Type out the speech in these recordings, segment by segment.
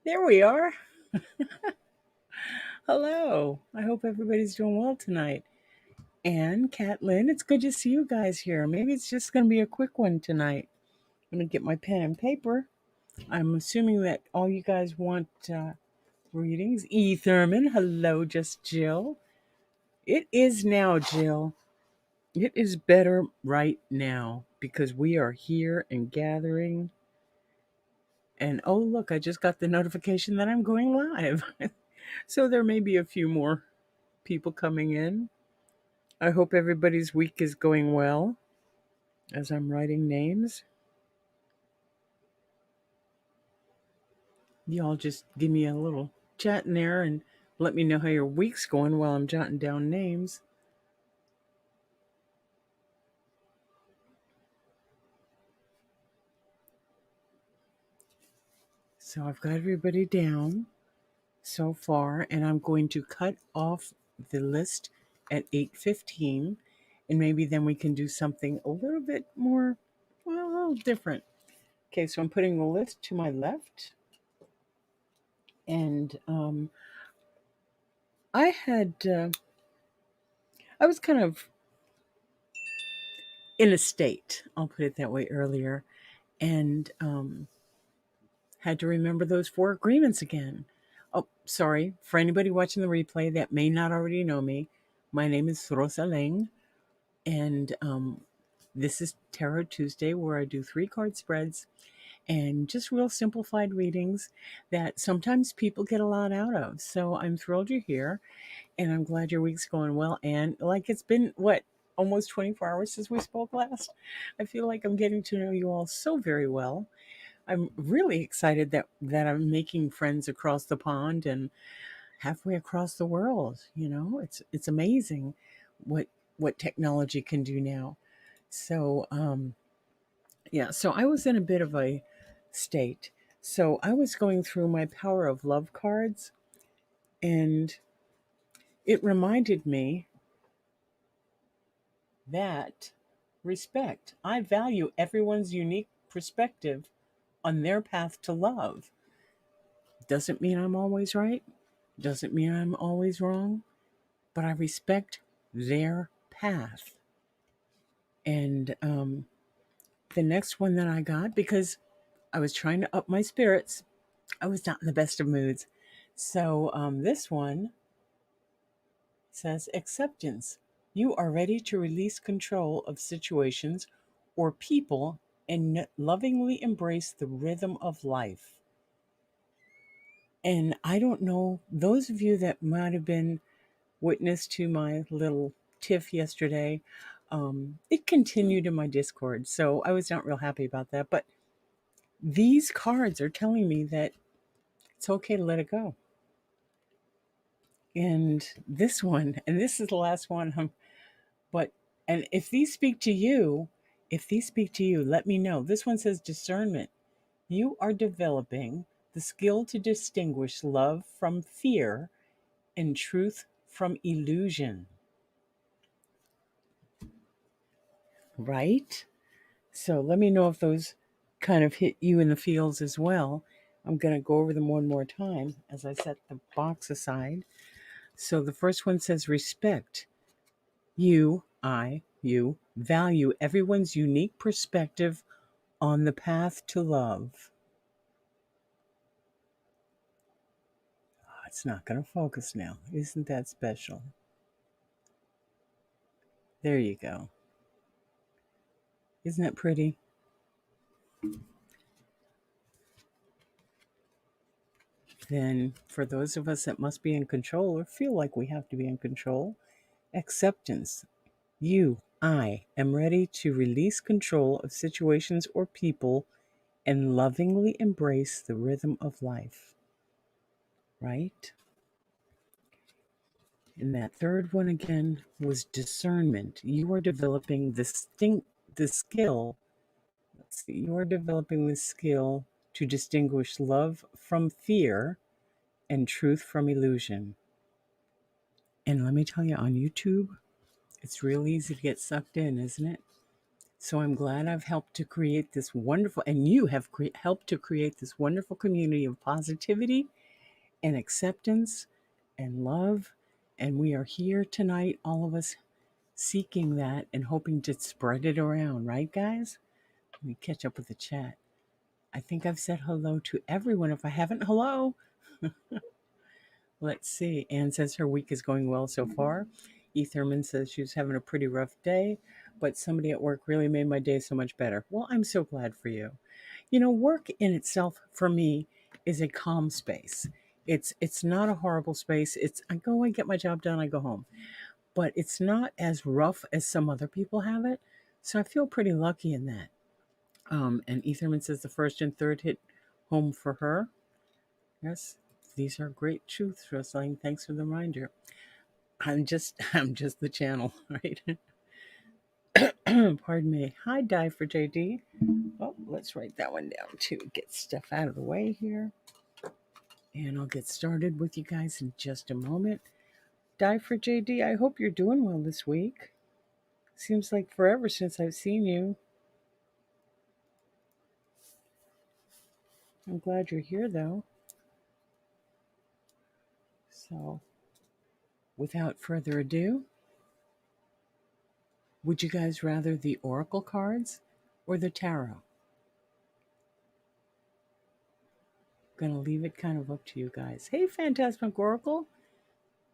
There we are. Hello. I hope everybody's doing well tonight. And Catlin, it's good to see you guys here. Maybe it's just going to be a quick one tonight. I'm going to get my pen and paper. I'm assuming that all you guys want readings. E. Thurman. Hello, just Jill. It is now, Jill. It is better right now because we are here and gathering. And oh, look, I just got the notification that I'm going live. So there may be a few more people coming in. I hope everybody's week is going well as I'm writing names. Y'all just give me a little chat in there and let me know how your week's going while I'm jotting down names. So I've got everybody down so far, and I'm going to cut off the list at 8:15, and maybe then we can do something a little bit more, well, a little different. Okay, so I'm putting the list to my left, and I had I was kind of in a state, I'll put it that way, earlier, and had to remember those four agreements again. Oh, sorry. For anybody watching the replay that may not already know me, my name is Rosa Leng, and this is Tarot Tuesday, where I do 3 card spreads and just real simplified readings that sometimes people get a lot out of. So I'm thrilled you're here, and I'm glad your week's going well. And like it's been, what, almost 24 hours since we spoke last? I feel like I'm getting to know you all so very well. I'm really excited that I'm making friends across the pond and halfway across the world. It's amazing what technology can do now. So yeah, so I was in a bit of a state. So I was going through my Power of Love cards, and it reminded me that respect. I value everyone's unique perspective on their path to love. Doesn't mean I'm always right, doesn't mean I'm always wrong, but I respect their path. And the next one that I got, because I was trying to up my spirits, I was not in the best of moods. So this one says acceptance. You are ready to release control of situations or people and lovingly embrace the rhythm of life. And I don't know, those of you that might have been witness to my little tiff yesterday, it continued in my Discord. So I was not real happy about that. But these cards are telling me that it's okay to let it go. And this one, and this is the last one, but, and if these speak to you, let me know. This one says discernment. You are developing the skill to distinguish love from fear and truth from illusion. Right? So let me know if those kind of hit you in the feels as well. I'm going to go over them one more time as I set the box aside. So the first one says respect. You value everyone's unique perspective on the path to love. Oh, it's not going to focus now. Isn't that special? There you go. Isn't that pretty? Then, for those of us that must be in control or feel like we have to be in control, acceptance. I am ready to release control of situations or people and lovingly embrace the rhythm of life. Right? And that third one again was discernment. You are developing the skill. Let's see, you are developing the skill to distinguish love from fear and truth from illusion. And let me tell you, on YouTube, it's real easy to get sucked in, isn't it? So I'm glad I've helped to create this wonderful, and you have helped to create this wonderful community of positivity and acceptance and love. And we are here tonight, all of us seeking that and hoping to spread it around, right, guys? Let me catch up with the chat. I think I've said hello to everyone. If I haven't, hello. Let's see. Anne says her week is going well so far. E. Thurman says she was having a pretty rough day, but somebody at work really made my day so much better. Well, I'm so glad for you. You know, work in itself for me is a calm space. It's not a horrible space. It's I go, I get my job done, I go home. But it's not as rough as some other people have it. So I feel pretty lucky in that. And Etherman says the first and third hit home for her. Yes, these are great truths, Rosalind. Thanks for the reminder. I'm just the channel, right? Pardon me. Hi, Die for JD. Oh, let's write that one down too. Get stuff out of the way here. And I'll get started with you guys in just a moment. Die for JD, I hope you're doing well this week. Seems like forever since I've seen you. I'm glad you're here though. So, without further ado, would you guys rather the oracle cards or the tarot? Gonna leave it kind of up to you guys. Hey, Phantasmic Oracle,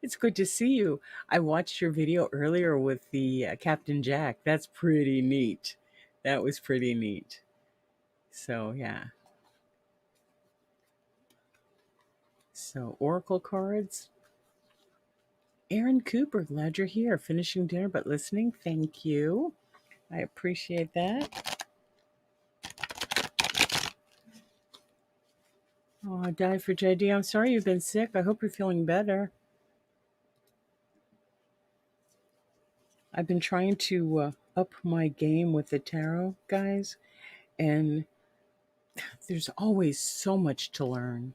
it's good to see you. I watched your video earlier with the Captain Jack. That's pretty neat. That was pretty neat. So, yeah. So, oracle cards. Aaron Cooper, glad you're here. Finishing dinner but listening. Thank you. I appreciate that. Oh, I died for JD. I'm sorry you've been sick. I hope you're feeling better. I've been trying to up my game with the tarot, guys, and there's always so much to learn.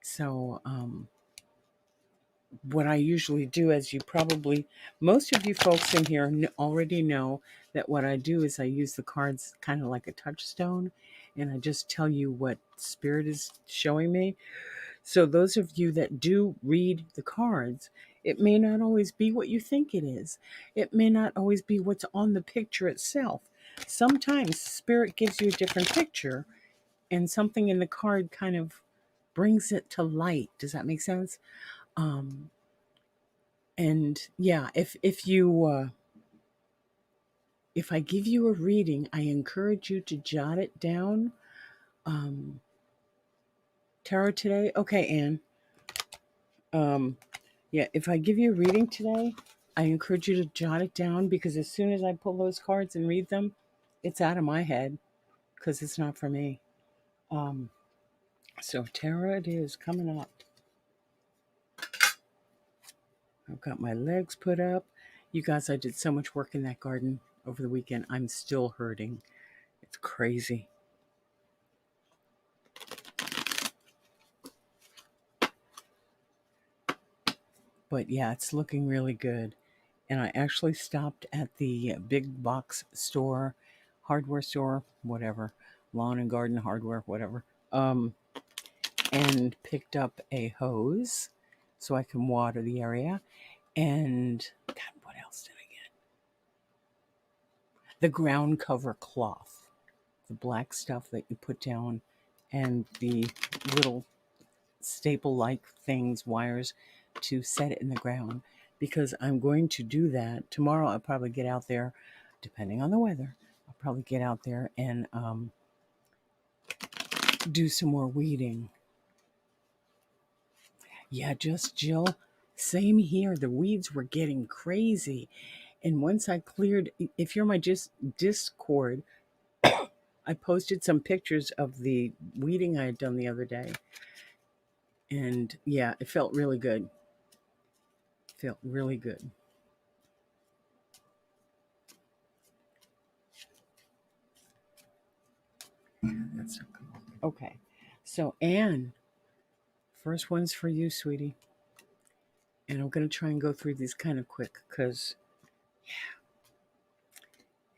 So, what I usually do, as you probably, most of you folks in here already know, that what I do is I use the cards kind of like a touchstone, and I just tell you what spirit is showing me. So those of you that do read the cards, it may not always be what you think it is. It may not always be what's on the picture itself. Sometimes spirit gives you a different picture, and something in the card kind of brings it to light. Does that make sense? Um, and yeah, if I give you a reading, I encourage you to jot it down. Um, Tarot today, okay, Anne. Yeah, if I give you a reading today, I encourage you to jot it down, because as soon as I pull those cards and read them, it's out of my head because it's not for me. Um, so tarot it is coming up. I've got my legs put up. You guys, I did so much work in that garden over the weekend. I'm still hurting. It's crazy. But yeah, it's looking really good. And I actually stopped at the big box store, hardware store, whatever, lawn and garden hardware, whatever, and picked up a hose so I can water the area. And God, what else did I get? The ground cover cloth, the black stuff that you put down, and the little staple-like things, wires, to set it in the ground, because I'm going to do that tomorrow. I'll probably get out there, depending on the weather. I'll probably get out there and do some more weeding. Yeah, just Jill. Same here. The weeds were getting crazy, and once I cleared, if you're my Discord, I posted some pictures of the weeding I had done the other day, and yeah, it felt really good. Felt really good. That's okay. So, Anne, first one's for you, sweetie. And I'm going to try and go through these kind of quick because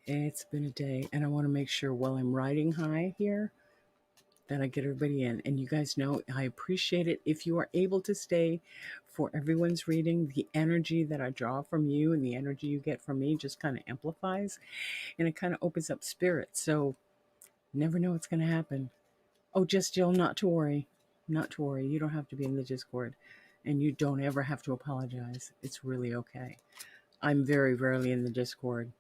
It's been a day, and I want to make sure while I'm riding high here that I get everybody in. And you guys know I appreciate it if you are able to stay for everyone's reading. The energy that I draw from you and the energy you get from me just kind of amplifies, and it kind of opens up spirit. So never know what's going to happen. Oh, just Jill, not to worry. Not to worry. You don't have to be in the Discord, and you don't ever have to apologize. It's really okay. I'm very rarely in the Discord.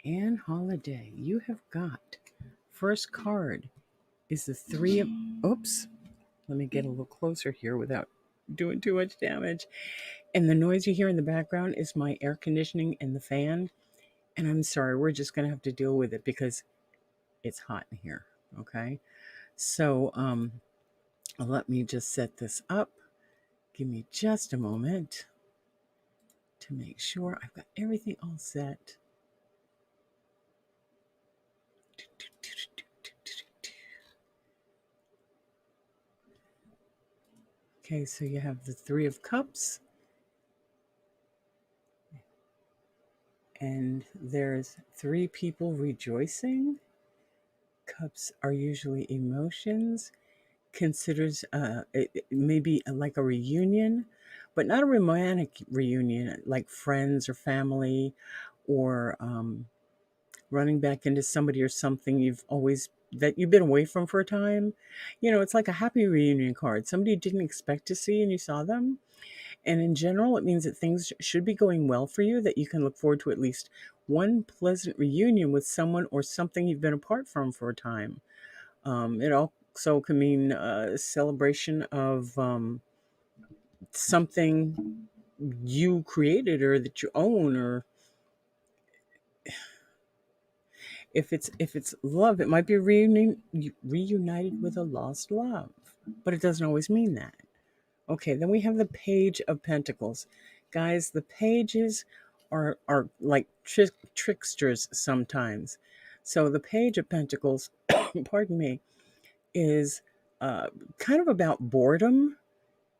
Anne Holiday, you have got first card is the three of, oops, let me get a little closer here without doing too much damage. And the noise you hear in the background is my air conditioning and the fan. And I'm sorry, we're just going to have to deal with it because it's hot in here. Okay. So let me just set this up. Give me just a moment to make sure I've got everything all set. Okay, so you have the Three of Cups, and there's three people rejoicing. Cups are usually emotions. Considers it maybe like a reunion, but not a romantic reunion, like friends or family, or running back into somebody or something you've been away from for a time. You know, it's like a happy reunion card. Somebody you didn't expect to see and you saw them. And in general, it means that things should be going well for you, that you can look forward to at least one pleasant reunion with someone or something you've been apart from for a time. It also can mean a celebration of something you created or that you own, or if it's love, it might be reunited with a lost love, but it doesn't always mean that. Okay, then we have the Page of Pentacles. Guys, the pages are like tricksters sometimes. So the Page of Pentacles, pardon me, is kind of about boredom.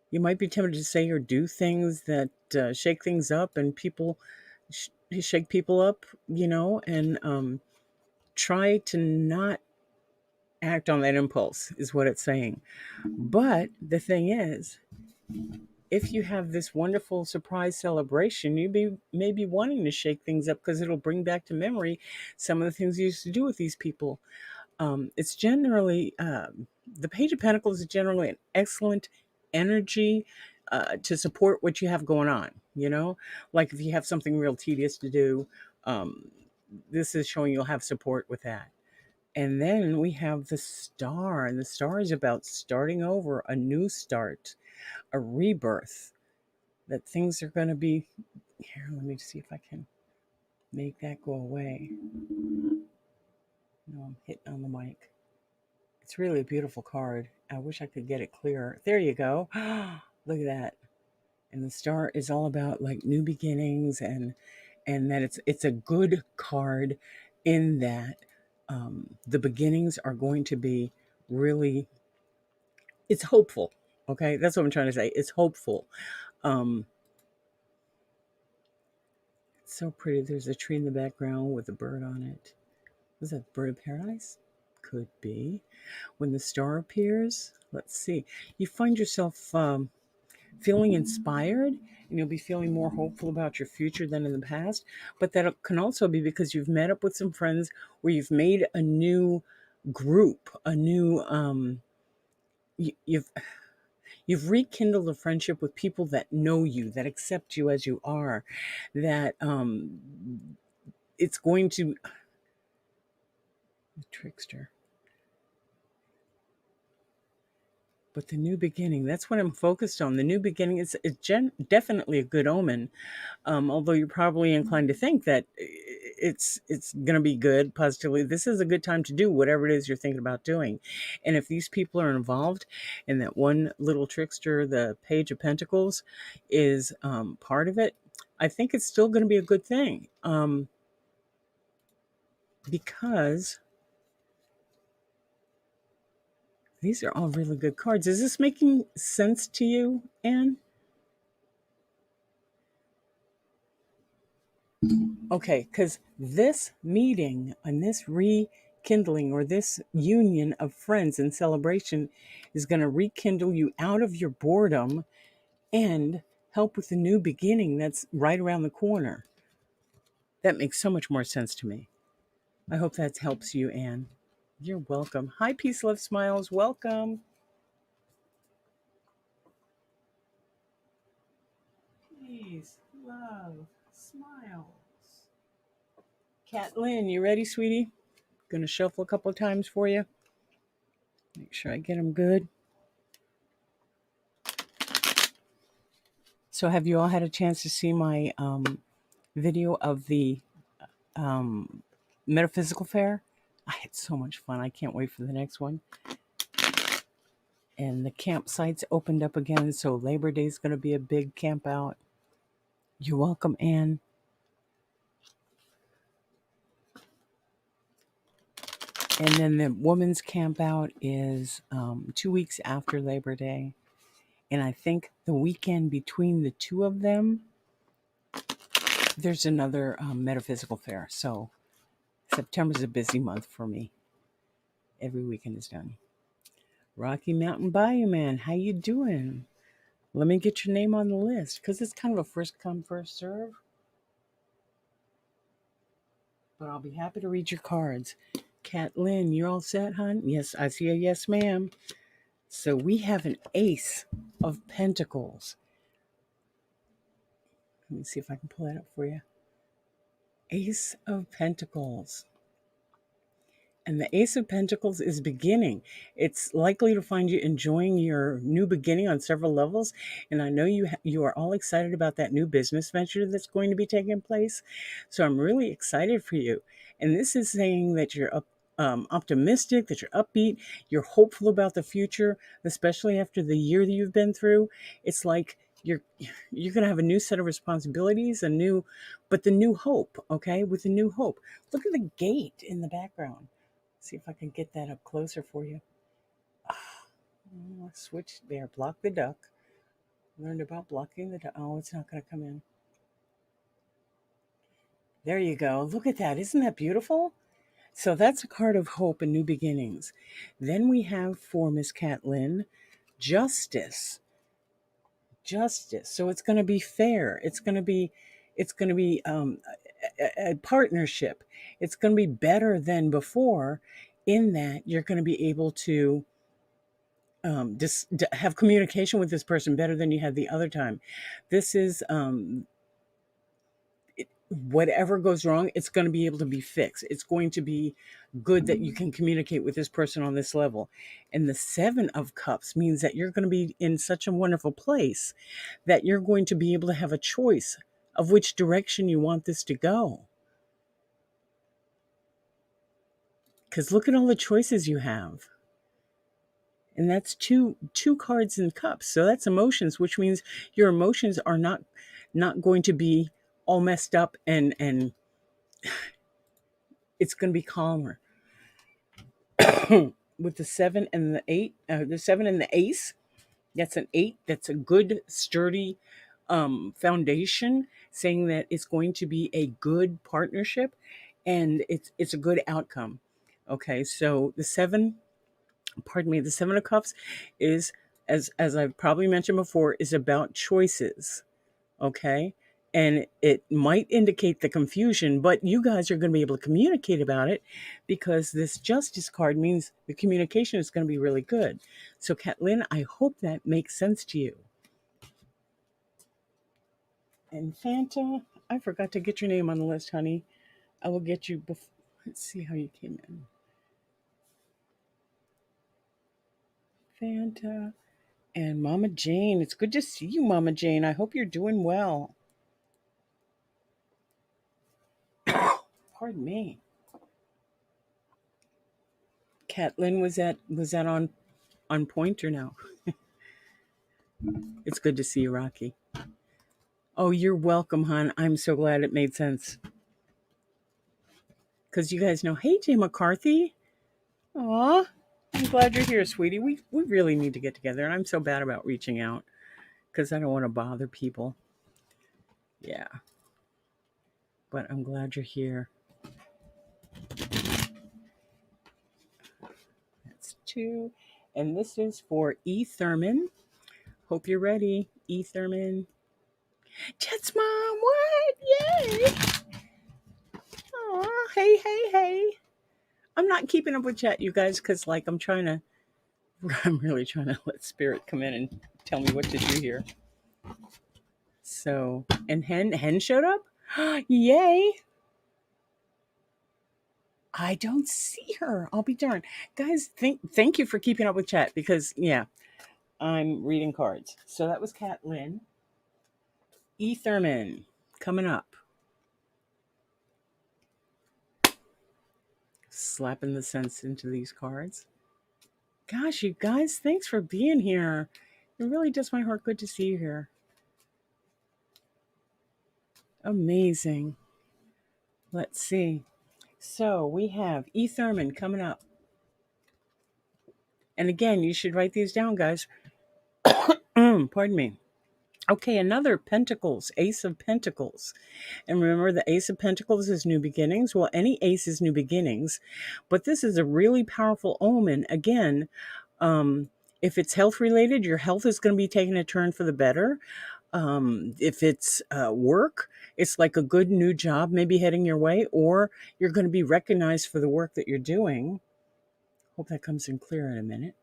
You might be tempted to say or do things that shake things up, and people shake people up, and try to not act on that impulse, is what it's saying. But the thing is, if you have this wonderful surprise celebration, may be wanting to shake things up because it'll bring back to memory some of the things you used to do with these people. It's generally the Page of Pentacles is generally an excellent energy to support what you have going on. Like if you have something real tedious to do, um, this is showing you'll have support with that. And then we have the Star, and the Star is about starting over, a new start, a rebirth, that things are going to be here. Let me see if I can make that go away. No, I'm hitting on the mic. It's really a beautiful card. I wish I could get it clearer. There you go. Look at that. And the Star is all about like new beginnings, and that it's a good card in that the beginnings are going to be really, it's hopeful. Okay, that's what I'm trying to say. It's hopeful. Um, it's so pretty. There's a tree in the background with a bird on it. Was that Bird of Paradise? Could be. When the Star appears, let's see. You find yourself feeling inspired, and you'll be feeling more hopeful about your future than in the past. But that can also be because you've met up with some friends, where you've made a new group, a new you've rekindled a friendship with people that know you, that accept you as you are, that it's going to, trickster. But the new beginning, that's what I'm focused on. The new beginning is definitely a good omen. Although you're probably inclined to think that it's going to be good positively. This is a good time to do whatever it is you're thinking about doing. And if these people are involved in that one little trickster, the Page of Pentacles is part of it, I think it's still going to be a good thing. Because these are all really good cards. Is this making sense to you, Anne? Okay, because this meeting and this rekindling or this union of friends and celebration is going to rekindle you out of your boredom and help with the new beginning that's right around the corner. That makes so much more sense to me. I hope that helps you, Anne. You're welcome. Hi, Peace, Love, Smiles. Welcome. Peace, love, smiles. Catlin, you ready, sweetie? Gonna shuffle a couple of times for you. Make sure I get them good. So, have you all had a chance to see my video of the um, metaphysical fair? I had so much fun. I can't wait for the next one. And the campsites opened up again, so Labor Day is going to be a big camp out. You're welcome, Anne. And then the women's camp out is 2 weeks after Labor Day. And I think the weekend between the two of them, there's another metaphysical fair. So September's a busy month for me. Every weekend is done. Rocky Mountain Bayou Man, how you doing? Let me get your name on the list because it's kind of a first come, first serve. But I'll be happy to read your cards. Kat Lynn, you're all set, hon? Yes, I see a yes, ma'am. So we have an Ace of Pentacles. Let me see if I can pull that up for you. Ace of Pentacles. And the Ace of Pentacles is beginning. It's likely to find you enjoying your new beginning on several levels. And I know you are all excited about that new business venture that's going to be taking place. So I'm really excited for you. And this is saying that you're optimistic, that you're upbeat, you're hopeful about the future, especially after the year that you've been through. It's like you're going to have a new set of responsibilities, but the new hope, okay? With the new hope. Look at the gate in the background. See if I can get that up closer for you. Switch there. Block the duck. Learned about blocking the duck. Oh, it's not going to come in. There you go. Look at that. Isn't that beautiful? So that's a card of hope and new beginnings. Then we have for Miss Catlin, justice. Justice. So it's going to be fair. It's going to be a partnership. It's going to be better than before in that you're going to be able to just have communication with this person better than you had the other time. This is whatever goes wrong, it's going to be able to be fixed. It's going to be good that you can communicate with this person on this level. And the Seven of Cups means that you're going to be in such a wonderful place that you're going to be able to have a choice of which direction you want this to go. Because look at all the choices you have. And that's two cards in cups. So that's emotions, which means your emotions are not going to be all messed up, and it's going to be calmer. With the 7 and the 8, the 7 and the ace, that's an 8. That's a good, sturdy foundation, saying that it's going to be a good partnership and it's a good outcome. Okay, so the 7 of cups is, as I've probably mentioned before, is about choices. Okay, and it might indicate the confusion, but you guys are going to be able to communicate about it because this justice card means the communication is going to be really good. So Catlin, I hope that makes sense to you. And Fanta, I forgot to get your name on the list, honey. I will get you before. Let's see how you came in. Fanta and Mama Jane. It's good to see you, Mama Jane. I hope you're doing well. Pardon me. Catlin, was that on point or no? It's good to see you, Rocky. Oh, you're welcome, hon. I'm so glad it made sense. Because you guys know, hey, Jay McCarthy. Aw, I'm glad you're here, sweetie. We really need to get together, and I'm so bad about reaching out because I don't want to bother people. Yeah. but I'm glad you're here. That's 2. And this is for E. Thurman. Hope you're ready, E. Thurman. Jet's mom, what? Yay! Aw, hey, hey, hey. I'm not keeping up with Jet, you guys, because, like, I'm really trying to let Spirit come in and tell me what to do here. So, and Hen showed up? Yay! I don't see her. I'll be darned. Guys, thank you for keeping up with Chat because, yeah, I'm reading cards. So that was Kat Lynn. E. Thurman coming up. Slapping the sense into these cards. Gosh, you guys, thanks for being here. It really does my heart good to see you here. Amazing. Let's see. So we have E. Thurman coming up. And again, you should write these down, guys. Pardon me. Okay, another Pentacles, Ace of Pentacles. And remember, the Ace of Pentacles is new beginnings. Well, any ace is new beginnings. But this is a really powerful omen. Again, if it's health related, your health is going to be taking a turn for the better. If it's work, it's like a good new job maybe heading your way, or you're going to be recognized for the work that you're doing. Hope that comes in clear in a minute.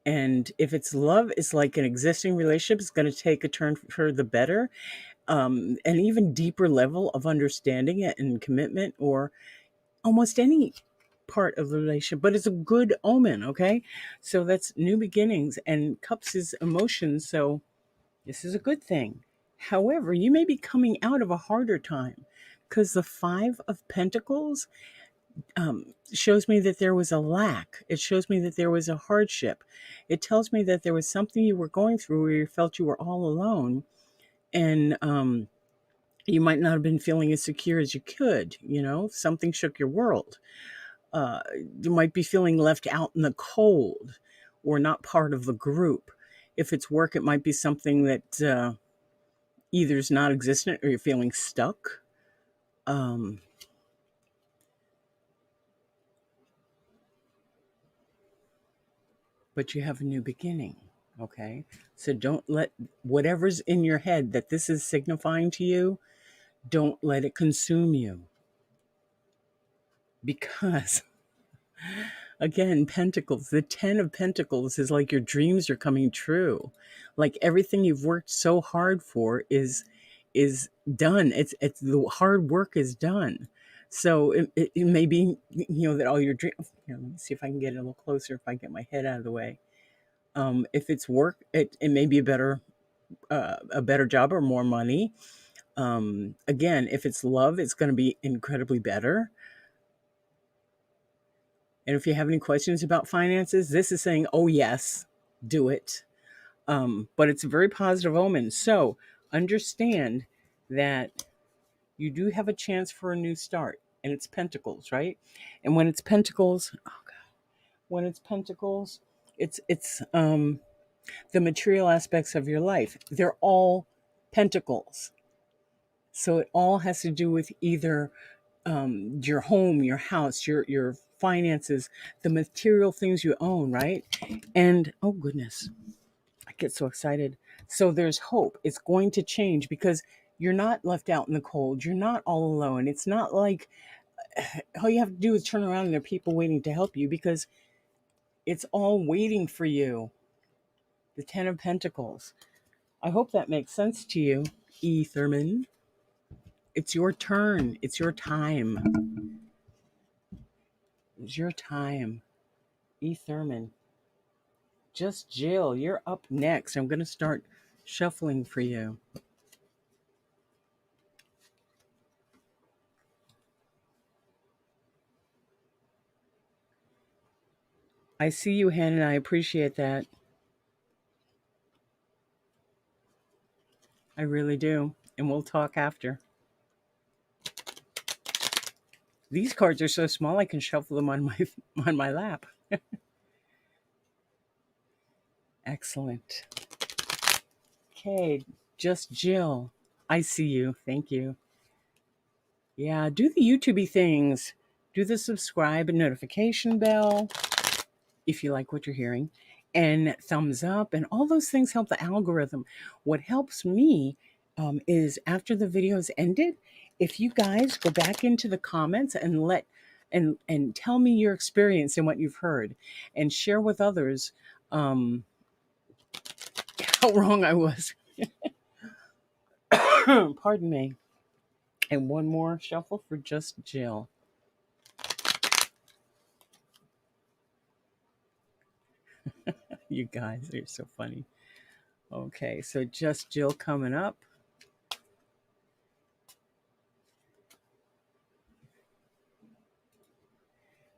And if it's love, it's like an existing relationship is going to take a turn for the better. An even deeper level of understanding it and commitment, or almost any part of the relationship, but it's a good omen. Okay. So that's new beginnings, and cups is emotions. So this is a good thing. However, you may be coming out of a harder time because the 5 of Pentacles shows me that there was a lack. It shows me that there was a hardship. It tells me that there was something you were going through where you felt you were all alone, and you might not have been feeling as secure as you could. Something shook your world. You might be feeling left out in the cold or not part of the group. If it's work, it might be something that either is not existent or you're feeling stuck. But you have a new beginning, okay? So don't let whatever's in your head that this is signifying to you, don't let it consume you. Because, again, Pentacles, the 10 of Pentacles is like your dreams are coming true. Like everything you've worked so hard for is done. It's the hard work is done. So it may be, that all your dreams, let me see if I can get it a little closer if I get my head out of the way. If it's work, it may be a better job or more money. Again, if it's love, it's going to be incredibly better. And if you have any questions about finances, this is saying, oh yes, do it. But it's a very positive omen. So understand that you do have a chance for a new start, and it's Pentacles, right? And when it's Pentacles, it's the material aspects of your life. They're all Pentacles. So it all has to do with either your home, your house, your finances, the material things you own, right? And oh goodness, I get so excited. So there's hope. It's going to change because you're not left out in the cold. You're not all alone. It's not like all you have to do is turn around and there are people waiting to help you, because it's all waiting for you. The 10 of Pentacles. I hope that makes sense to you, E. Thurman. It's your turn. It's your time. It's your time. E. Thurman. Just Jill, you're up next. I'm going to start shuffling for you. I see you, Hen, and I appreciate that. I really do. And we'll talk after. These cards are so small I can shuffle them on my lap. Excellent. Okay, just Jill. I see you. Thank you. Yeah, do the YouTubey things. Do the subscribe and notification bell if you like what you're hearing, and thumbs up, and all those things help the algorithm. What helps me is after the video is ended, if you guys go back into the comments and and tell me your experience and what you've heard, and share with others um, how wrong I was. Pardon me. And one more shuffle for Just Jill. You guys are so funny. Okay, so Just Jill coming up.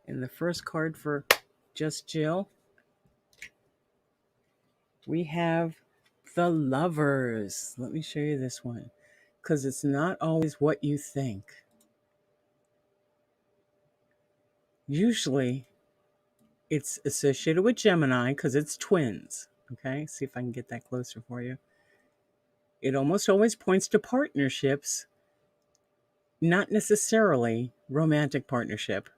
And the first card for Just Jill, we have the Lovers. Let me show you this one because it's not always what you think. Usually it's associated with Gemini because it's twins. Okay, see if I can get that closer for you. It almost always points to partnerships, not necessarily romantic partnership,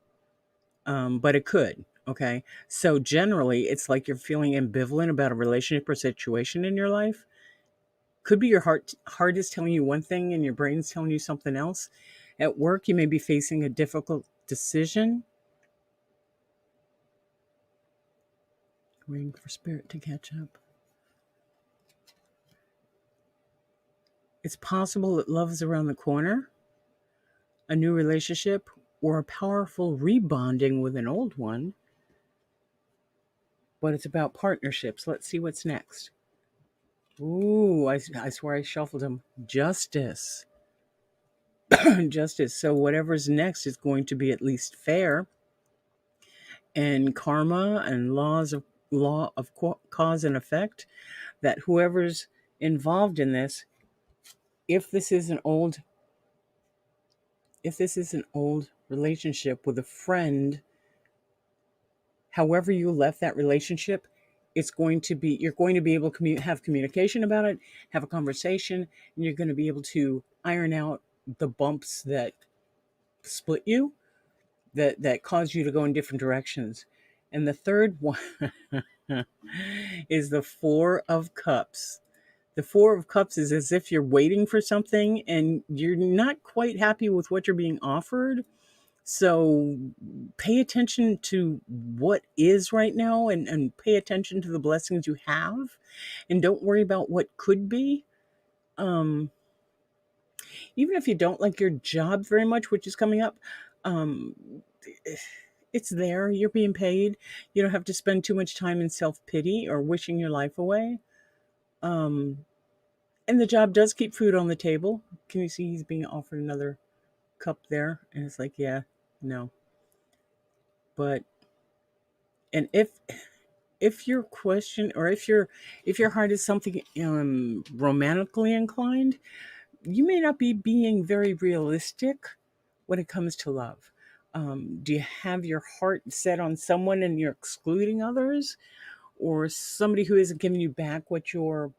but it could. Okay, so generally it's like you're feeling ambivalent about a relationship or situation in your life. Could be your heart is telling you one thing and your brain's telling you something else. At work, you may be facing a difficult decision. Waiting for spirit to catch up. It's possible that love is around the corner, a new relationship, or a powerful rebonding with an old one. But it's about partnerships. Let's see what's next. Ooh, I swear I shuffled them. Justice. Justice. So whatever's next is going to be at least fair. And karma and law of cause and effect, that whoever's involved in this, if this is an old relationship with a friend, however you left that relationship, it's going to be, you're going to be able to have communication about it, have a conversation, and you're going to be able to iron out the bumps that split you, that cause you to go in different directions. And the third one is the Four of Cups. The Four of Cups is as if you're waiting for something and you're not quite happy with what you're being offered. So pay attention to what is right now, and pay attention to the blessings you have, and don't worry about what could be. Um, Even if you don't like your job very much, which is coming up, um, it's there. You're being paid. You don't have to spend too much time in self-pity or wishing your life away. Um, and the job does keep food on the table. Can you see he's being offered another cup there? And it's like, yeah, no. But, and if your question, or if your heart is something romantically inclined, you may not be being very realistic when it comes to love. Do you have your heart set on someone and you're excluding others, or somebody who isn't giving you back what you're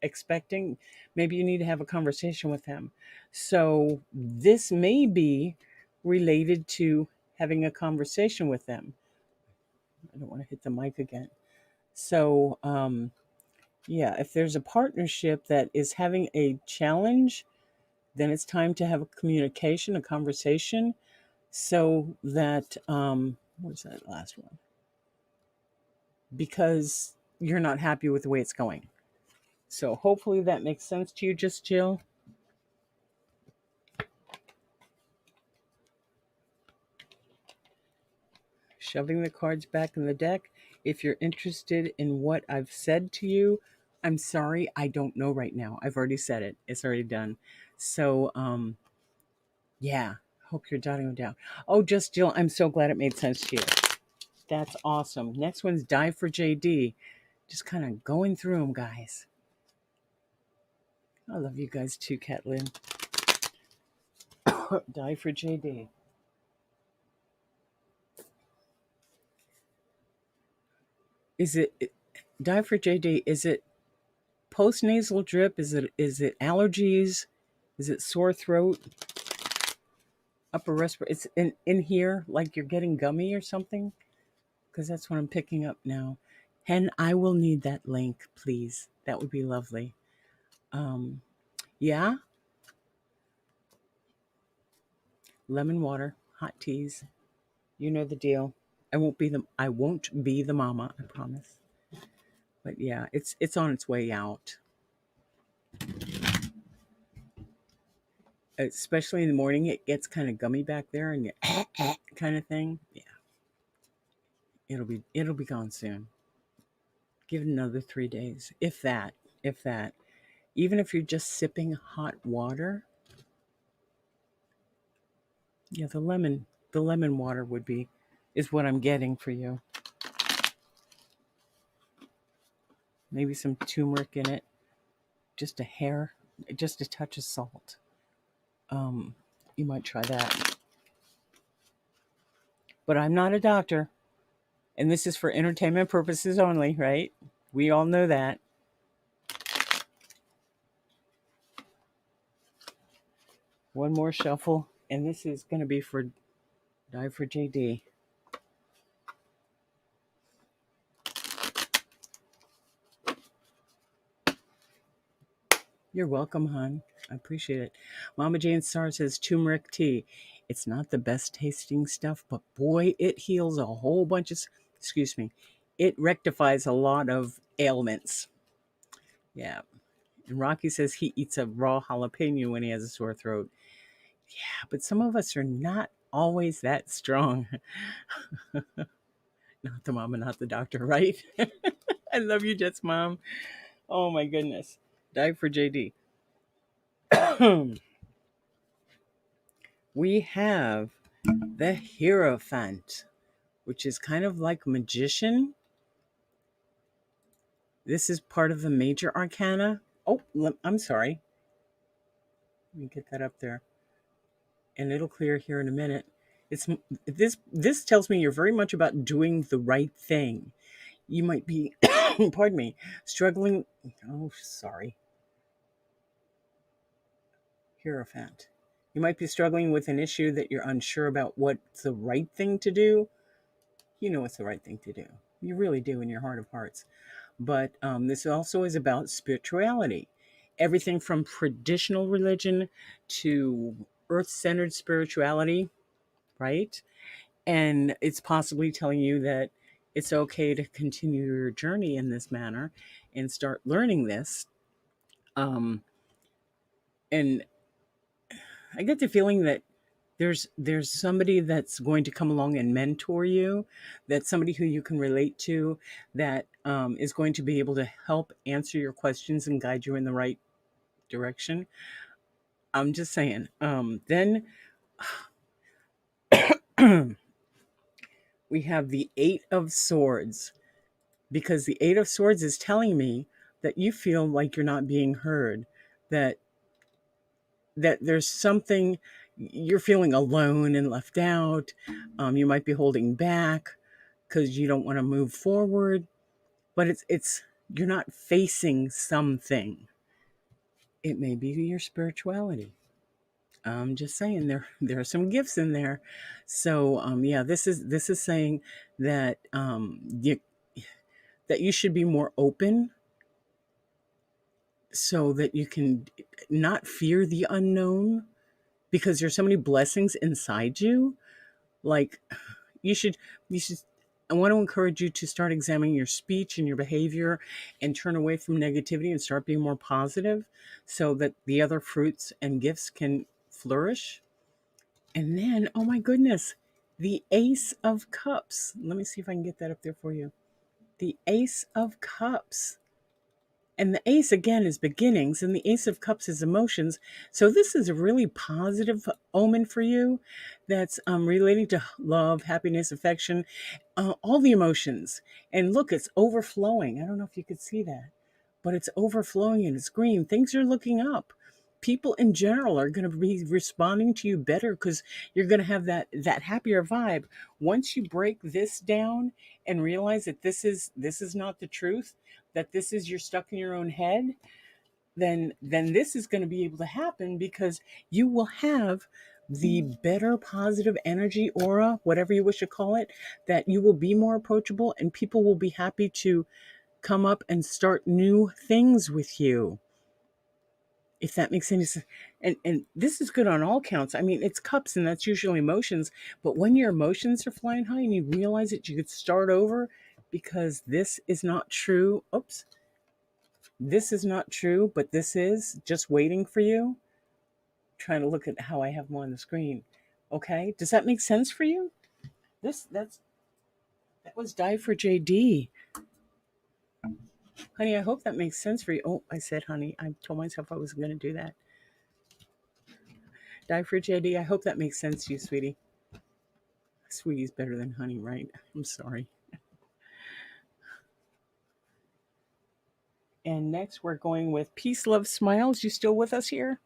expecting? Maybe you need to have a conversation with them. So this may be related to having a conversation with them. I don't want to hit the mic again. So yeah, if there's a partnership that is having a challenge, then it's time to have a communication, a conversation, so that what's that last one? Because you're not happy with the way it's going. So hopefully that makes sense to you, Just Jill. Shoving the cards back in the deck. If you're interested in what I've said to you, I'm sorry, I don't know right now. I've already said it. It's already done. So yeah, hope you're jotting them down. Oh, Just Jill, I'm so glad it made sense to you. That's awesome. Next one's Die for JD. Just kind of going through them, guys. I love you guys too, Catlin. Die for JD. Is it Die for JD? Is it post nasal drip? Is it allergies? Is it sore throat, upper respiratory? It's in here, like you're getting gummy or something? Because that's what I'm picking up now. Hen, I will need that link, please. That would be lovely. Yeah, lemon water, hot teas. You know the deal. I won't be the mama, I promise. But yeah, it's on its way out. Especially in the morning, it gets kind of gummy back there, and you kind of thing. Yeah, it'll be gone soon. Give it another 3 days, if that, if that. Even if you're just sipping hot water, yeah, the lemon water is what I'm getting for you. Maybe some turmeric in it, just a hair, just a touch of salt. Um, you might try that. But I'm not a doctor, and this is for entertainment purposes only, right? We all know that. One more shuffle, and this is going to be for Die for JD. You're welcome, hon. I appreciate it. Mama Jane Star says turmeric tea. It's not the best tasting stuff, but boy, it heals a whole bunch of, excuse me, it rectifies a lot of ailments. Yeah. And Rocky says he eats a raw jalapeno when he has a sore throat. Yeah, but some of us are not always that strong. Not the mama, not the doctor, right? I love you, Jets mom. Oh my goodness. Die for JD. We have the Hierophant, which is kind of like magician. This is part of the major arcana. Oh, I'm sorry. Let me get that up there. And it'll clear here in a minute. It's this tells me you're very much about doing the right thing. You might be pardon me, struggling. Oh, sorry. Hierophant. You might be struggling with an issue that you're unsure about what's the right thing to do. You know what's the right thing to do. You really do in your heart of hearts. But this also is about spirituality. Everything from traditional religion to earth centered spirituality, right? And it's possibly telling you that it's okay to continue your journey in this manner and start learning this. And I get the feeling that there's somebody that's going to come along and mentor you, that's somebody who you can relate to, that is going to be able to help answer your questions and guide you in the right direction. I'm just saying. Then we have the Eight of Swords, because the Eight of Swords is telling me that you feel like you're not being heard, that there's something, you're feeling alone and left out. You might be holding back because you don't want to move forward, but it's you're not facing something. It may be your spirituality. I'm just saying there are some gifts in there. So yeah, this is saying that that you should be more open so that you can not fear the unknown, because there's so many blessings inside you. Like you should I want to encourage you to start examining your speech and your behavior and turn away from negativity and start being more positive so that the other fruits and gifts can flourish. And then, oh my goodness, the Ace of Cups. Let me see if I can get that up there for you. The Ace of Cups. And the ace again is beginnings, and the Ace of Cups is emotions. So this is a really positive omen for you, that's relating to love, happiness, affection, all the emotions. And look, it's overflowing. I don't know if you could see that, but it's overflowing and it's green. Things are looking up. People in general are going to be responding to you better because you're going to have that happier vibe. Once you break this down and realize that this is not the truth, that this is, you're stuck in your own head, then this is going to be able to happen because you will have the better positive energy aura, whatever you wish to call it, that you will be more approachable and people will be happy to come up and start new things with you, if that makes any sense. And this is good on all counts. I mean, it's cups and that's usually emotions, but when your emotions are flying high and you realize that you could start over because this is not true. Oops. This is not true, but this is just waiting for you. Trying to look at how I have them on the screen. Okay, does that make sense for you? That was Die for JD. Honey, I hope that makes sense for you. Oh, I said honey. I told myself I was going to do that. Die for JD. I hope that makes sense to you, sweetie. Sweetie's better than honey, right? I'm sorry. And next we're going with Peace, Love, Smiles. You still with us here?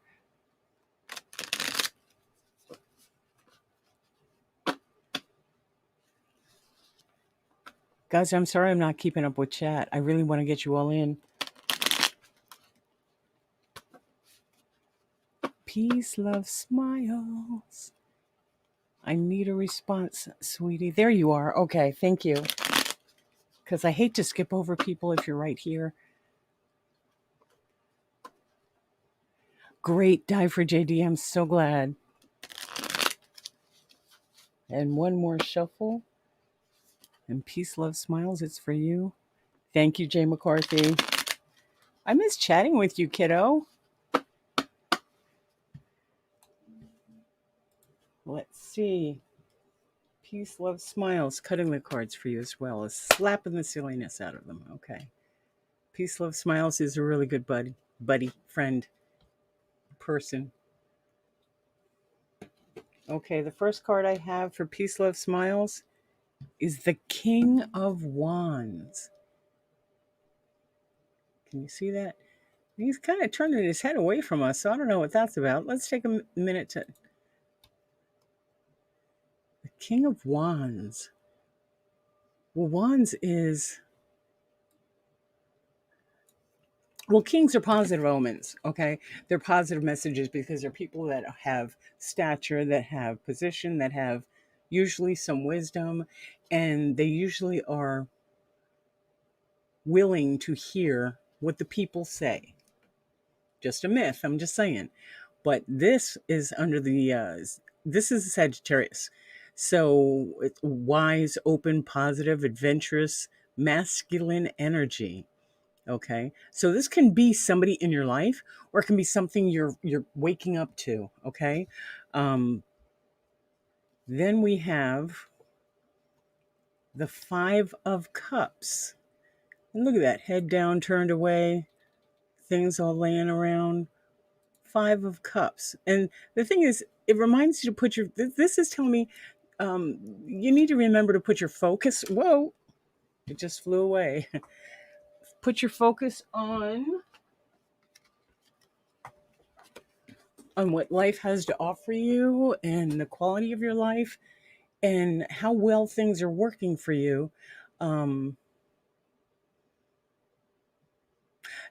Guys, I'm sorry I'm not keeping up with chat. I really want to get you all in. Peace, love, smiles. I need a response, sweetie. There you are. Okay, thank you. Because I hate to skip over people if you're right here. Great, Die for JD. I'm so glad. And one more shuffle. And Peace, Love, Smiles. It's for you. Thank you, Jay McCarthy. I miss chatting with you, kiddo. Let's see. Peace, Love, Smiles. Cutting the cards for you as well as slapping the silliness out of them. Okay. Peace, Love, Smiles is a really good buddy, friend, person. Okay, the first card I have for Peace, Love, Smiles is the King of Wands. Can you see that? He's kind of turning his head away from us, so I don't know what that's about. Let's take a minute to... The King of Wands. Well, Wands is... Well, kings are positive omens, okay? They're positive messages because they're people that have stature, that have position, that have usually some wisdom, and they usually are willing to hear what the people say. Just a myth, I'm just saying. But this is under the, this is Sagittarius. So it's wise, open, positive, adventurous, masculine energy. Okay. So this can be somebody in your life or it can be something you're waking up to. Okay. Then we have the Five of Cups. And look at that. Head down, turned away, things all laying around. Five of Cups. And the thing is, it reminds you to put your, this is telling me you need to remember to put your focus. Whoa, it just flew away. Put your focus on what life has to offer you and the quality of your life and how well things are working for you.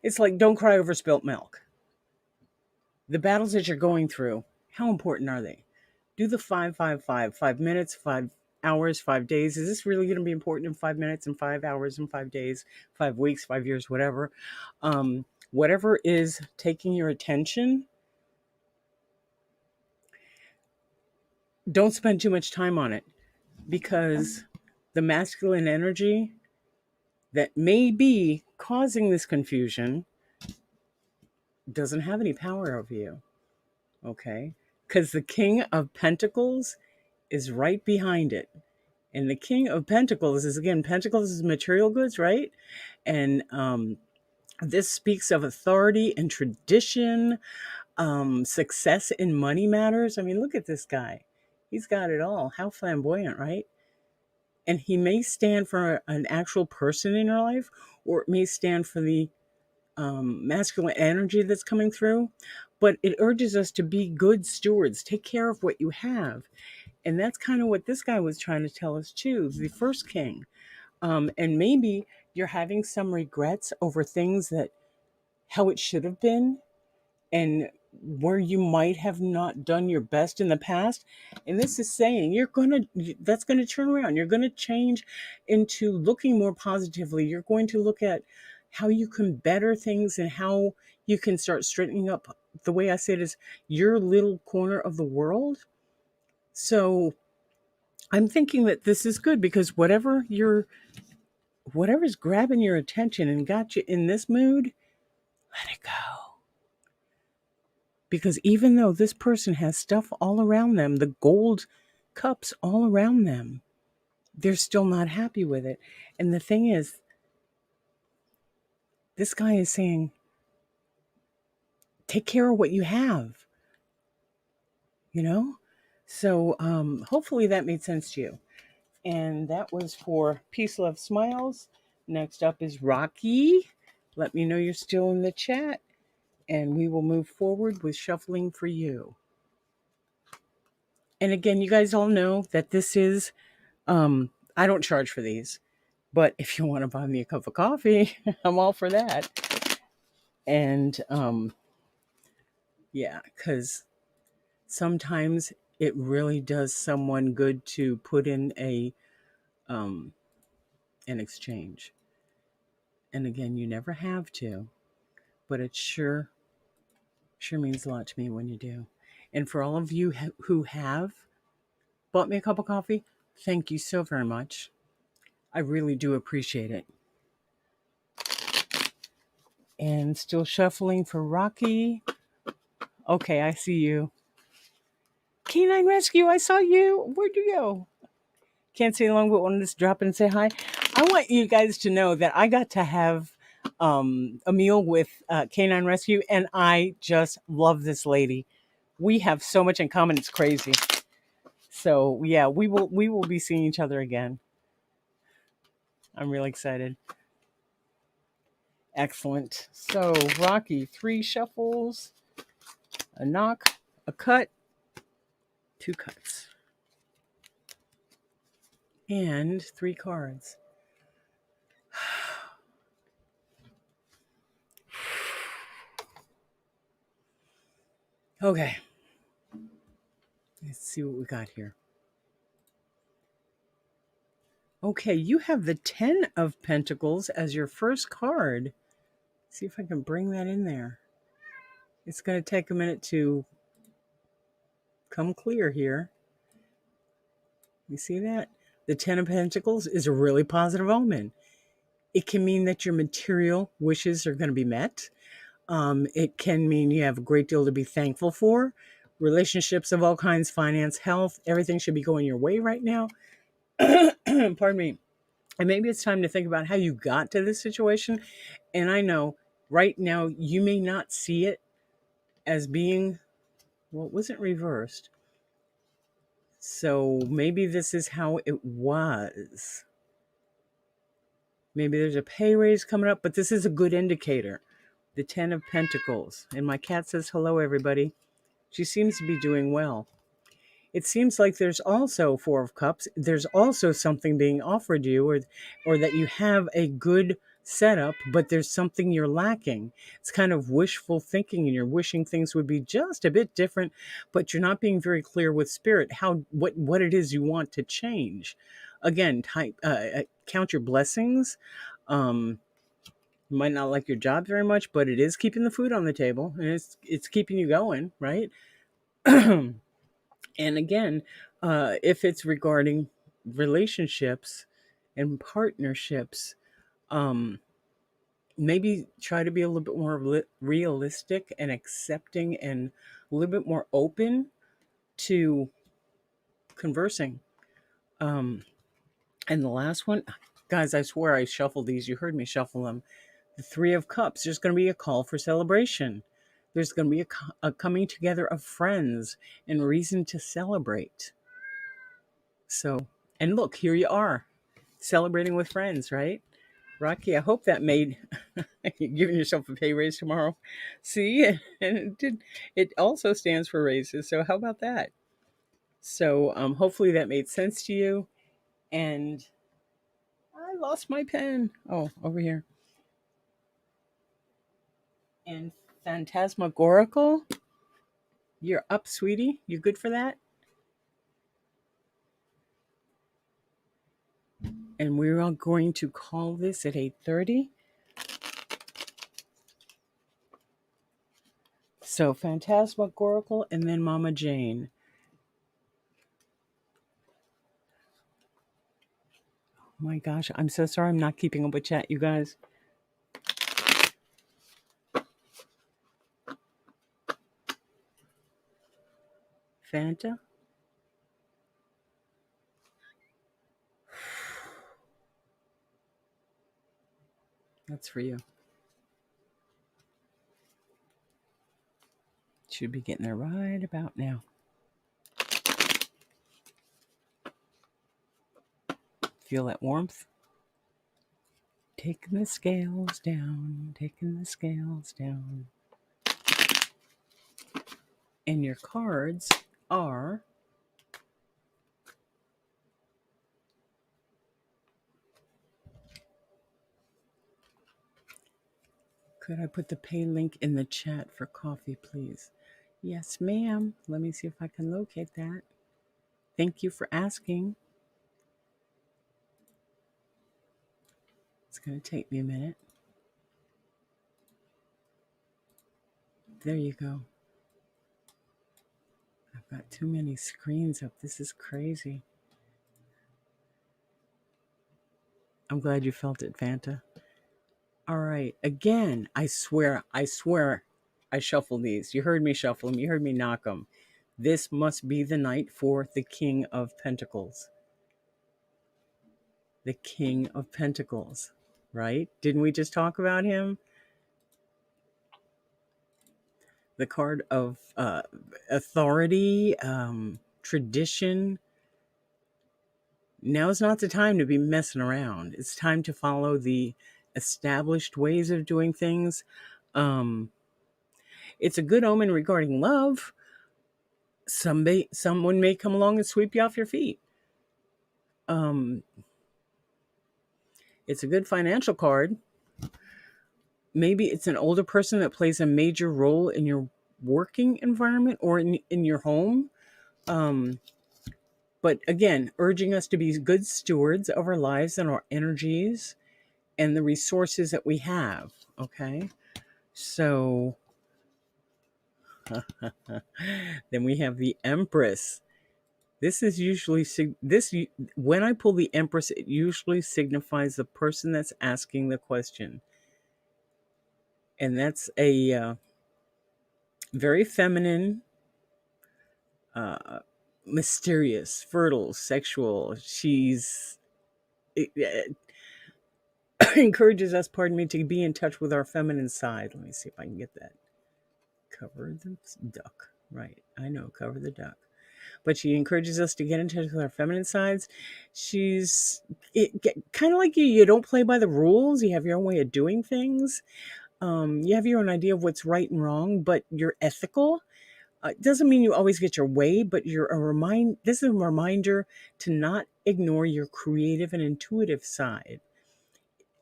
It's like, don't cry over spilt milk. The battles that you're going through, how important are they? Do the 5-5-5, 5 minutes, 5 hours, 5 days. Is this really going to be important in 5 minutes and 5 hours and 5 days, 5 weeks, 5 years, whatever? Whatever is taking your attention, don't spend too much time on it, because the masculine energy that may be causing this confusion doesn't have any power over you. Okay? Because the King of Pentacles is right behind it. And the King of Pentacles is, again, Pentacles is material goods, right? And this speaks of authority and tradition, success in money matters. I mean, look at this guy. He's got it all. How flamboyant, right? And he may stand for an actual person in your life, or it may stand for the masculine energy that's coming through. But it urges us to be good stewards. Take care of what you have. And that's kind of what this guy was trying to tell us too, the first king. And maybe you're having some regrets over things that how it should have been, and where you might have not done your best in the past. And this is saying that's gonna turn around. You're gonna change into looking more positively. You're going to look at how you can better things and how you can start straightening up. The way I say it is your little corner of the world. So I'm thinking that this is good, because whatever's grabbing your attention and got you in this mood, let it go. Because even though this person has stuff all around them, the gold cups all around them, they're still not happy with it. And the thing is, this guy is saying, take care of what you have, you know? So hopefully that made sense to you. And that was for Peace, Love, Smiles. Next up is Rocky. Let me know you're still in the chat, and we will move forward with shuffling for you. And again, you guys all know that this is, I don't charge for these, but if you want to buy me a cup of coffee, I'm all for that. And yeah, because sometimes it really does someone good to put in an exchange. And again, you never have to, but it sure means a lot to me when you do. And for all of you who have bought me a cup of coffee, thank you so very much. I really do appreciate it. And still shuffling for Rocky. Okay, I see you. Canine Rescue, I saw you. Where'd you go? Can't stay long, but wanted to drop in and say hi. I want you guys to know that I got to have a meal with Canine Rescue, and I just love this lady. We have so much in common; it's crazy. So yeah, we will be seeing each other again. I'm really excited. Excellent. So Rocky, 3 shuffles, a knock, a cut, 2 cuts, and 3 cards. Okay. Let's see what we got here. Okay, you have the 10 of Pentacles as your first card. See if I can bring that in there. It's going to take a minute to come clear here. You see that? The 10 of Pentacles is a really positive omen. It can mean that your material wishes are going to be met. It can mean you have a great deal to be thankful for. Relationships of all kinds, finance, health, everything should be going your way right now. Pardon me. And maybe it's time to think about how you got to this situation. And I know right now you may not see it as being, well, it wasn't reversed. So maybe this is how it was. Maybe there's a pay raise coming up, but this is a good indicator. The 10 of Pentacles. And my cat says hello, everybody. She seems to be doing well. It seems like there's also 4 of Cups. There's also something being offered you, or that you have a good setup, but there's something you're lacking. It's kind of wishful thinking, and you're wishing things would be just a bit different, but you're not being very clear with spirit what it is you want to change. Again, count your blessings. You might not like your job very much, but it is keeping the food on the table, and it's keeping you going, right? And again, if it's regarding relationships and partnerships, maybe try to be a little bit more realistic and accepting, and a little bit more open to conversing. And the last one, guys, I swear I shuffled these. You heard me shuffle them. The 3 of Cups, there's going to be a call for celebration. There's going to be a coming together of friends and reason to celebrate. So, and look, here you are, celebrating with friends, right? Rocky, I hope that made giving yourself a pay raise tomorrow. See, and it did. It also stands for raises. So how about that? So hopefully that made sense to you. And I lost my pen. Oh, over here. And Phantasmagorical, you're up, sweetie. You good for that? And we're all going to call this at 8:30. So Phantasmagorical and then Mama Jane. Oh my gosh, I'm so sorry I'm not keeping up with chat, you guys. Fanta? That's for you. Should be getting there right about now. Feel that warmth? Taking the scales down, taking the scales down. And your cards are could I put the pay link in the chat for coffee, please? Yes, ma'am. Let me see if I can locate that. Thank you for asking. It's going to take me a minute. There you go. I've got too many screens up. This is crazy. I'm glad you felt it, Fanta. All right. Again, I swear, I shuffle these. You heard me shuffle them. You heard me knock them. This must be the night for the King of Pentacles. The King of Pentacles, right? Didn't we just talk about him? The card of authority, tradition. Now's not the time to be messing around. It's time to follow the established ways of doing things. It's a good omen regarding love. Someone may come along and sweep you off your feet. It's a good financial card. Maybe it's an older person that plays a major role in your working environment or in your home. But again, urging us to be good stewards of our lives and our energies and the resources that we have. Okay. So then we have the Empress. This is usually when I pull the Empress, it usually signifies the person that's asking the question. And that's a very feminine, mysterious, fertile, sexual. She's encourages us, to be in touch with our feminine side. Let me see if I can get that. Cover the duck. Right. I know, cover the duck. But she encourages us to get in touch with our feminine sides. She's kind of like you. You don't play by the rules. You have your own way of doing things. You have your own idea of what's right and wrong, but you're ethical. It doesn't mean you always get your way, but this is a reminder to not ignore your creative and intuitive side.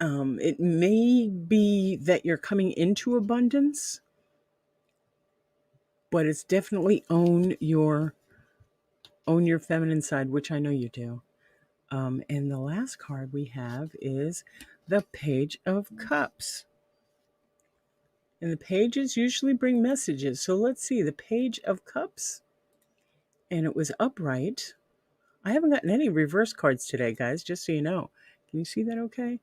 It may be that you're coming into abundance, but it's definitely own your feminine side, which I know you do. And the last card we have is the Page of Cups. And the pages usually bring messages. So let's see, the Page of Cups. And it was upright. I haven't gotten any reverse cards today, guys, just so you know. Can you see that okay?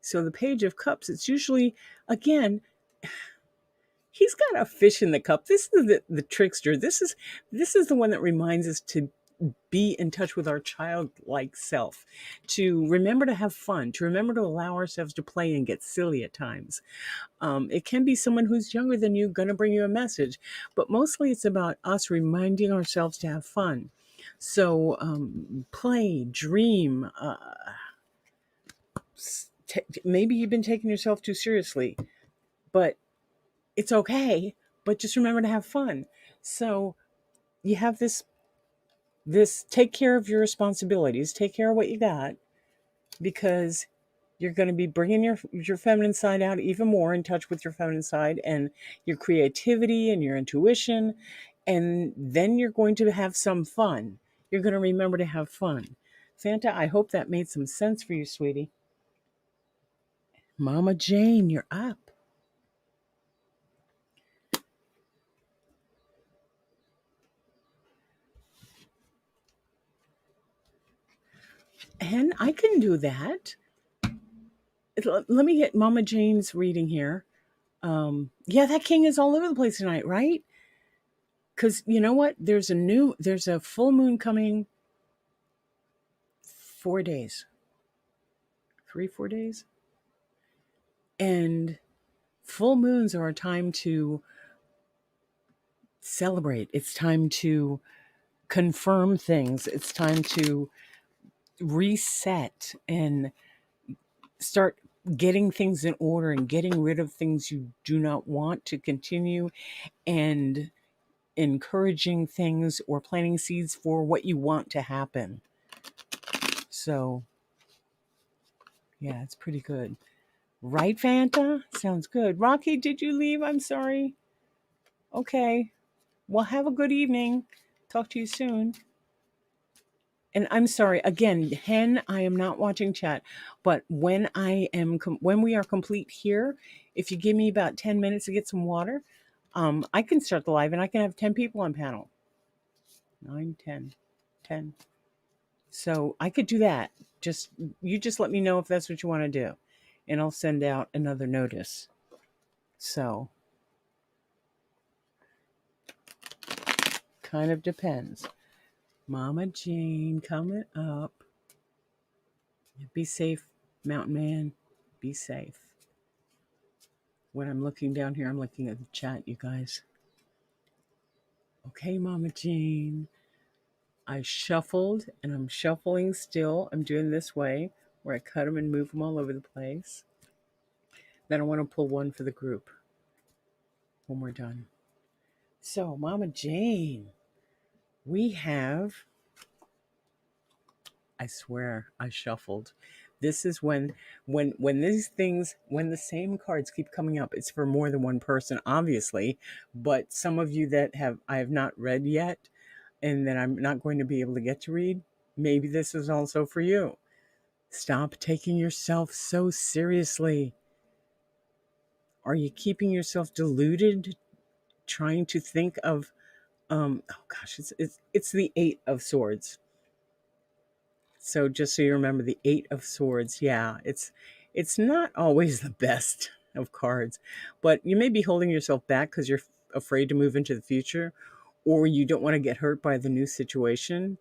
So the Page of Cups, it's usually, again, he's got a fish in the cup. This is the trickster. This is the one that reminds us to be in touch with our childlike self, to remember to have fun, to remember to allow ourselves to play and get silly at times. It can be someone who's younger than you going to bring you a message, but mostly it's about us reminding ourselves to have fun. So play, dream. Maybe you've been taking yourself too seriously, but it's okay. But just remember to have fun. So you have this take care of your responsibilities, take care of what you got, because You're going to be bringing your feminine side out even more, in touch with your feminine side and your creativity and your intuition. And then you're going to have some fun. You're going to remember to have fun. Fanta, I hope that made some sense for you, sweetie. Mama Jane, you're up. And I can do that. Let me get Mama Jane's reading here. Yeah, that king is all over the place tonight, right? Because you know what? There's a full moon coming 4 days, 3, 4 days. And full moons are a time to celebrate. It's time to confirm things. It's time to reset and start getting things in order and getting rid of things you do not want to continue, and encouraging things or planting seeds for what you want to happen. So, yeah, it's pretty good. Right, Fanta? Sounds good. Rocky, did you leave? I'm sorry. Okay. Well, have a good evening. Talk to you soon. And I'm sorry again, Hen. I am not watching chat, but when when we are complete here, if you give me about 10 minutes to get some water, I can start the live and I can have 10 people on panel. 9, 10, 10. So I could do that. You just let me know if that's what you want to do, and I'll send out another notice. So kind of depends. Mama Jane coming up. Be safe, Mountain Man. Be safe. When I'm looking down here, I'm looking at the chat, you guys. Okay, Mama Jane. I shuffled, and I'm shuffling still. I'm doing this way, where I cut them and move them all over the place. Then I want to pull one for the group when we're done. So, Mama Jane, we have... I swear I shuffled. This is when these things, when the same cards keep coming up, it's for more than one person, obviously, but some of you that I have not read yet, and that I'm not going to be able to get to read, maybe this is also for you. Stop taking yourself so seriously. Are you keeping yourself deluded, trying to think of oh gosh, it's the 8 of Swords. So just so you remember, the 8 of Swords, yeah, it's not always the best of cards, but you may be holding yourself back because you're afraid to move into the future, or you don't want to get hurt by the new situation,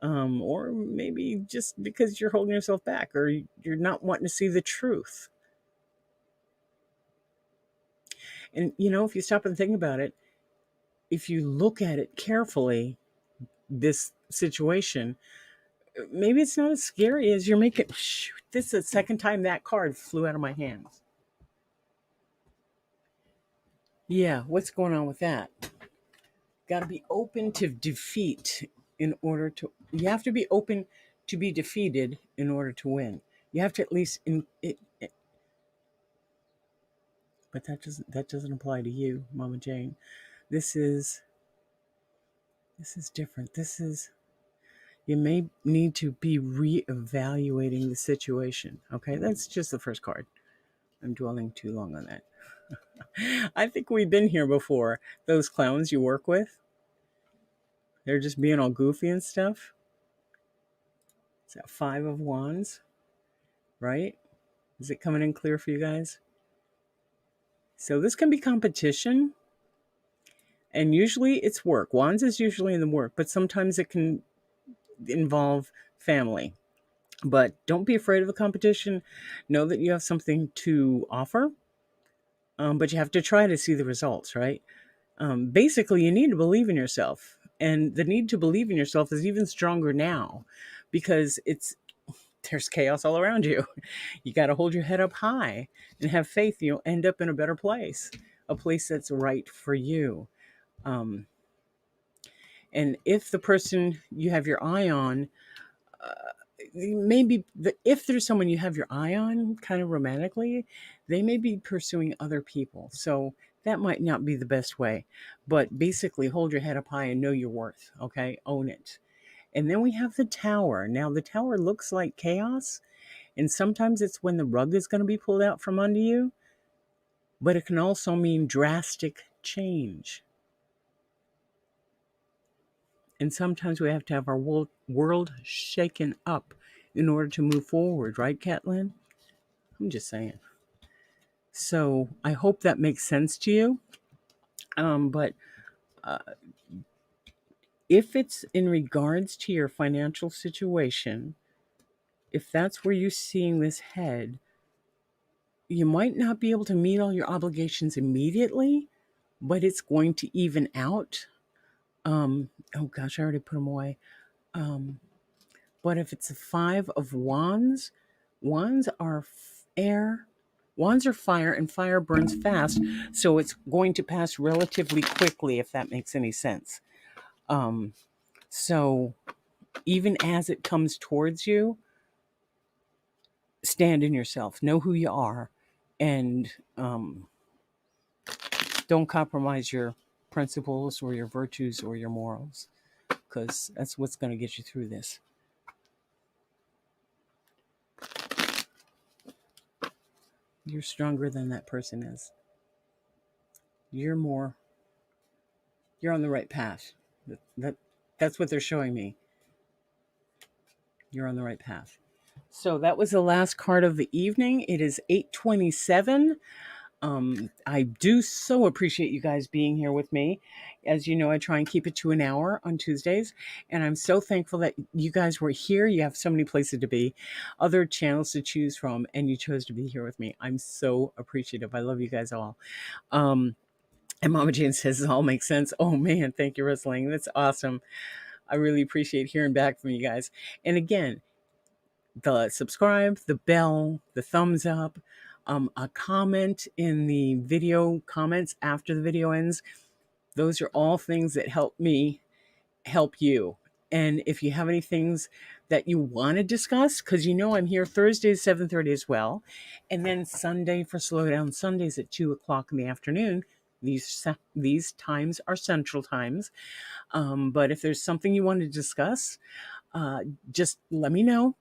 or maybe just because you're holding yourself back, or you're not wanting to see the truth. And if you stop and think about it, if you look at it carefully, this situation, maybe it's not as scary as you're making. Shoot, this is the second time that card flew out of my hands. Yeah, what's going on with that? Got to be open to defeat in order to... You have to be open to be defeated in order to win. You have to at least... But that doesn't apply to you, Mama Jane. This is different. You may need to be reevaluating the situation. Okay, that's just the first card. I'm dwelling too long on that. I think we've been here before. Those clowns you work with, they're just being all goofy and stuff. It's that 5 of Wands, right? Is it coming in clear for you guys? So this can be competition, and usually it's work. Wands is usually in the work, but sometimes it can involve family. But don't be afraid of the competition. Know that you have something to offer, but you have to try to see the results, right? Basically, you need to believe in yourself. And the need to believe in yourself is even stronger now because there's chaos all around you. You got to hold your head up high and have faith you'll end up in a better place, a place that's right for you. And if the person you have your eye on maybe if there's someone you have your eye on kind of romantically, they may be pursuing other people. So that might not be the best way. But basically, hold your head up high and know your worth. Okay, own it. And then we have the tower. Now, the tower looks like chaos, and sometimes it's when the rug is going to be pulled out from under you, but it can also mean drastic change. And sometimes we have to have our world shaken up in order to move forward, right, Catlin? I'm just saying. So I hope that makes sense to you. But if it's in regards to your financial situation, if that's where you're seeing this head, you might not be able to meet all your obligations immediately, but it's going to even out. Oh gosh, I already put them away. But if it's a 5 of Wands, wands are air, wands are fire, and fire burns fast, so it's going to pass relatively quickly, if that makes any sense. So even as it comes towards you, stand in yourself, know who you are, and don't compromise your principles or your virtues or your morals, because that's what's going to get you through this. You're stronger than that person is. You're on the right path. That's what they're showing me. You're on the right path. So that was the last card of the evening. It is 8:27. I do so appreciate you guys being here with me. As you know, I try and keep it to an hour on Tuesdays, and I'm so thankful that you guys were here. You have so many places to be, other channels to choose from, and you chose to be here with me. I'm so appreciative. I love you guys all. And Mama Jane says it all makes sense. Oh man, thank you, Rosling. That's awesome. I really appreciate hearing back from you guys. And again, the subscribe, the bell, the thumbs up, a comment in the video comments after the video ends. Those are all things that help me help you. And if you have any things that you want to discuss, because you know I'm here Thursdays 7:30 as well, and then Sunday for Slowdown Sundays at 2:00 in the afternoon. These times are Central times. But if there's something you want to discuss, just let me know,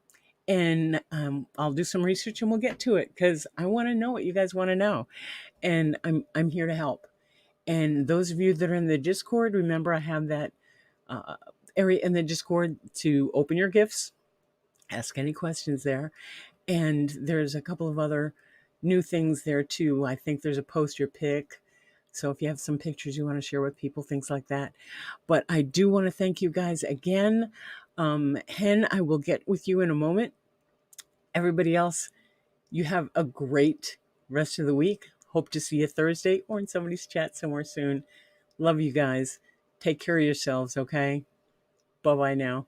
and I'll do some research and we'll get to it, because I want to know what you guys want to know, and I'm here to help. And those of you that are in the Discord, remember I have that area in the Discord to open your gifts, ask any questions there, and there's a couple of other new things there too. I think there's a post your pick. So if you have some pictures you want to share with people, things like that. But I do want to thank you guys again. Hen, I will get with you in a moment. Everybody else, you have a great rest of the week. Hope to see you Thursday or in somebody's chat somewhere soon. Love you guys. Take care of yourselves, okay? Bye-bye now.